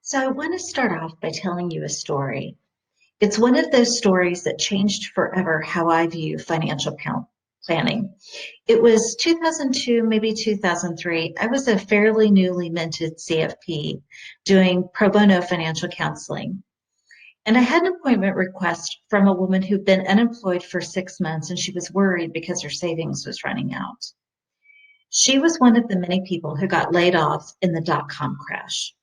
So, I want to start off by telling you a story. It's one of those stories that changed forever how I view planning. It was 2002, maybe 2003. I was a fairly newly minted CFP doing pro bono financial counseling. And I had an appointment request from a woman who'd been unemployed for 6 months and she was worried because her savings was running out. She was one of the many people who got laid off in the dot-com crash.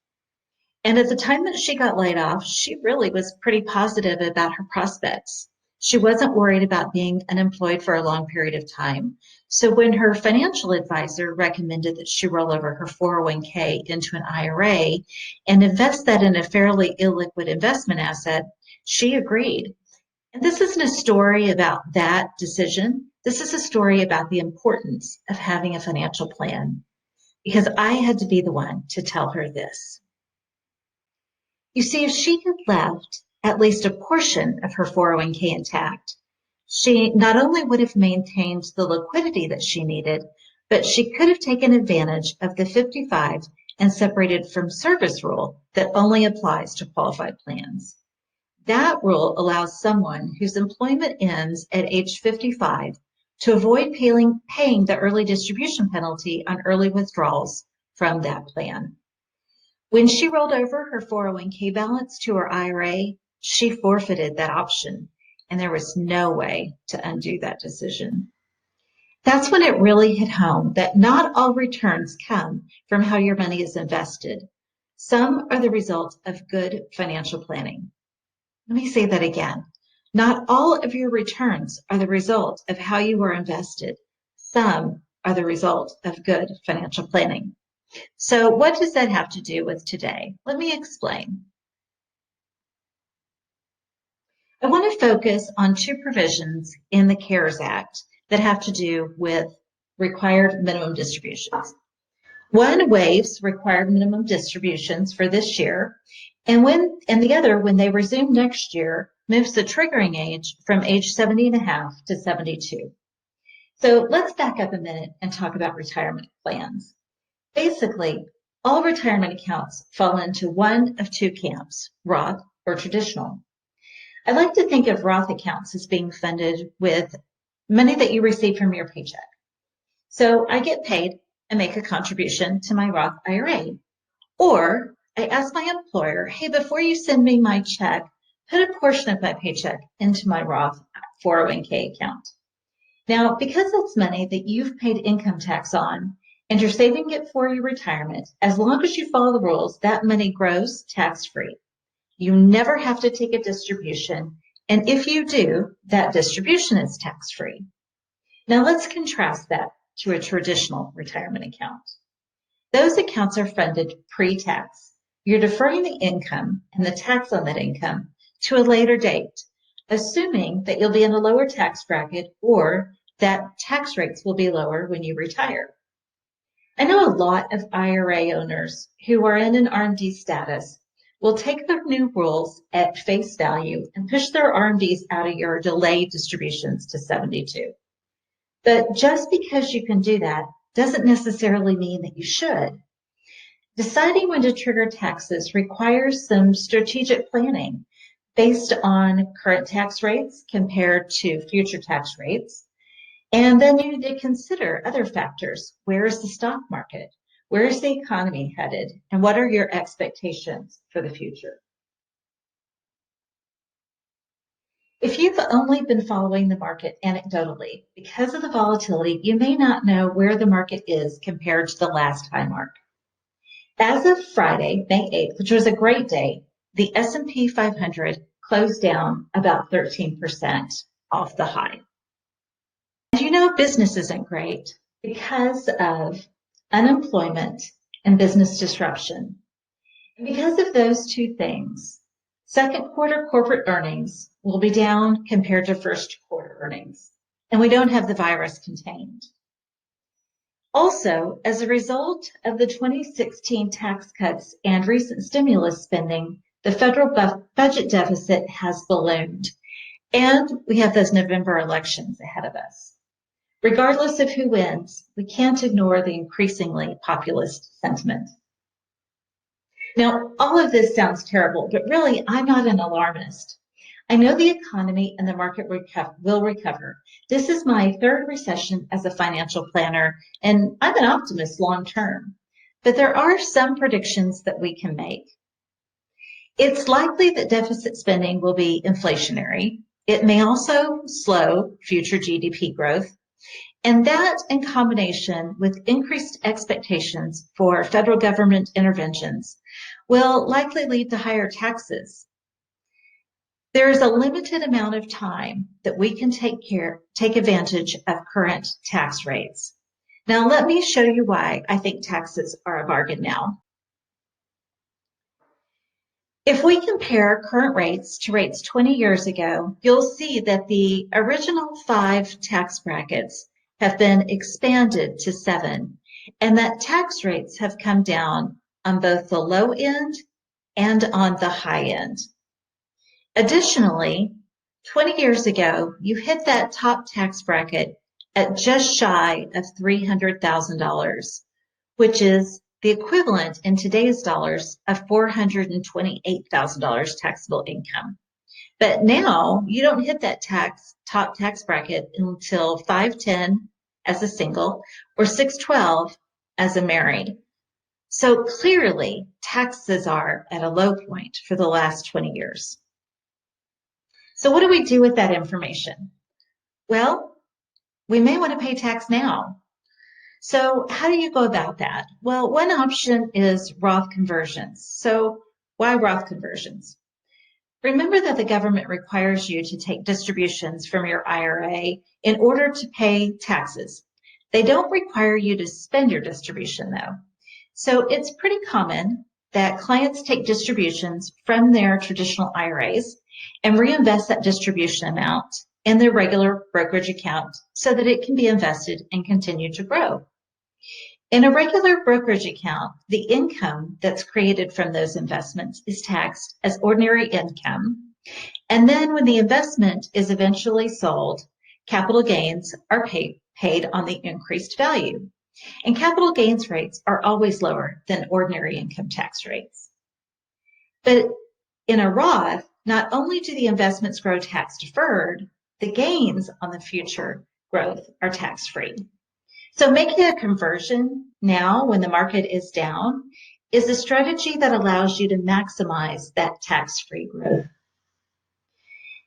And at the time that she got laid off, she really was pretty positive about her prospects. She wasn't worried about being unemployed for a long period of time. So when her financial advisor recommended that she roll over her 401k into an IRA and invest that in a fairly illiquid investment asset, she agreed. And this isn't a story about that decision. This is a story about the importance of having a financial plan because I had to be the one to tell her this. You see, if she had left at least a portion of her 401k intact, she not only would have maintained the liquidity that she needed, but she could have taken advantage of the 55 and separated from service rule that only applies to qualified plans. That rule allows someone whose employment ends at age 55 to avoid paying the early distribution penalty on early withdrawals from that plan. When she rolled over her 401k balance to her IRA, she forfeited that option, and there was no way to undo that decision. That's when it really hit home that not all returns come from how your money is invested. Some are the result of good financial planning. Let me say that again. Not all of your returns are the result of how you are invested. Some are the result of good financial planning. So what does that have to do with today? Let me explain. I want to focus on two provisions in the CARES Act that have to do with required minimum distributions. One waives required minimum distributions for this year, and the other, when they resume next year, moves the triggering age from age 70 and a half to 72. So let's back up a minute and talk about retirement plans. Basically, all retirement accounts fall into one of two camps, Roth or traditional. I like to think of Roth accounts as being funded with money that you receive from your paycheck. So I get paid and make a contribution to my Roth IRA. Or I ask my employer, hey, before you send me my check, put a portion of my paycheck into my Roth 401k account. Now, because that's money that you've paid income tax on, and you're saving it for your retirement, as long as you follow the rules, that money grows tax-free. You never have to take a distribution, and if you do, that distribution is tax-free. Now let's contrast that to a traditional retirement account. Those accounts are funded pre-tax. You're deferring the income and the tax on that income to a later date, assuming that you'll be in a lower tax bracket or that tax rates will be lower when you retire. I know a lot of IRA owners who are in an RMD status will take the new rules at face value and push their RMDs out of your delayed distributions to 72. But just because you can do that doesn't necessarily mean that you should. Deciding when to trigger taxes requires some strategic planning based on current tax rates compared to future tax rates. And then you need to consider other factors. Where is the stock market? Where is the economy headed? And what are your expectations for the future? If you've only been following the market anecdotally, because of the volatility, you may not know where the market is compared to the last high mark. As of Friday, May 8th, which was a great day, the S&P 500 closed down about 13% off the high. And you know, business isn't great because of unemployment and business disruption. And because of those two things, second quarter corporate earnings will be down compared to first quarter earnings, and we don't have the virus contained. Also, as a result of the 2016 tax cuts and recent stimulus spending, the federal budget deficit has ballooned, and we have those November elections ahead of us. Regardless of who wins, we can't ignore the increasingly populist sentiment. Now, all of this sounds terrible, but really, I'm not an alarmist. I know the economy and the market will recover. This is my third recession as a financial planner, and I'm an optimist long term. But there are some predictions that we can make. It's likely that deficit spending will be inflationary. It may also slow future GDP growth. And that, in combination with increased expectations for federal government interventions, will likely lead to higher taxes. There is a limited amount of time that we can take advantage of current tax rates. Now, let me show you why I think taxes are a bargain now. If we compare current rates to rates 20 years ago, you'll see that the original 5 tax brackets have been expanded to 7, and that tax rates have come down on both the low end and on the high end. Additionally, 20 years ago, you hit that top tax bracket at just shy of $300,000, which is the equivalent in today's dollars of $428,000 taxable income. But now you don't hit that top tax bracket until 510 as a single or 612 as a married. So clearly taxes are at a low point for the last 20 years. So what do we do with that information? Well, we may want to pay tax now. So how do you go about that? Well, one option is Roth conversions. So why Roth conversions? Remember that the government requires you to take distributions from your IRA in order to pay taxes. They don't require you to spend your distribution though. So it's pretty common that clients take distributions from their traditional IRAs and reinvest that distribution amount in their regular brokerage account so that it can be invested and continue to grow. In a regular brokerage account, the income that's created from those investments is taxed as ordinary income. And then when the investment is eventually sold, capital gains are paid on the increased value. And capital gains rates are always lower than ordinary income tax rates. But in a Roth, not only do the investments grow tax deferred, the gains on the future growth are tax free. So making a conversion now when the market is down is a strategy that allows you to maximize that tax-free growth.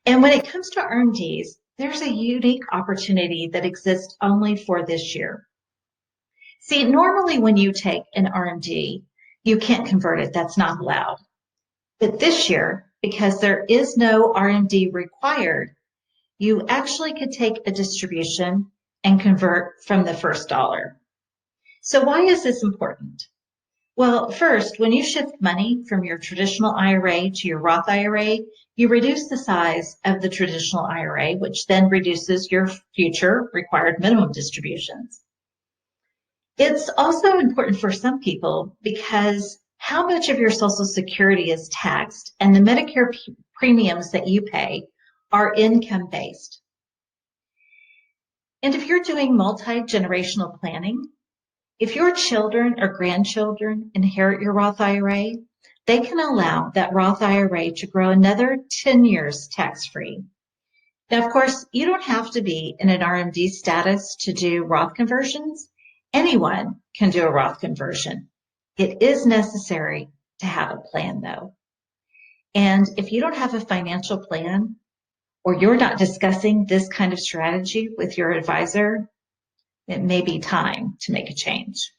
And when it comes to RMDs, there's a unique opportunity that exists only for this year. See, normally when you take an RMD, you can't convert it. That's not allowed. But this year, because there is no RMD required, you actually could take a distribution and convert from the first dollar. So why is this important? Well, first, when you shift money from your traditional IRA to your Roth IRA, you reduce the size of the traditional IRA, which then reduces your future required minimum distributions. It's also important for some people because how much of your Social Security is taxed and the Medicare premiums that you pay are income-based. And if you're doing multi-generational planning, if your children or grandchildren inherit your Roth IRA, they can allow that Roth IRA to grow another 10 years tax-free. Now, of course, you don't have to be in an RMD status to do Roth conversions. Anyone can do a Roth conversion. It is necessary to have a plan, though. And if you don't have a financial plan, or you're not discussing this kind of strategy with your advisor, it may be time to make a change.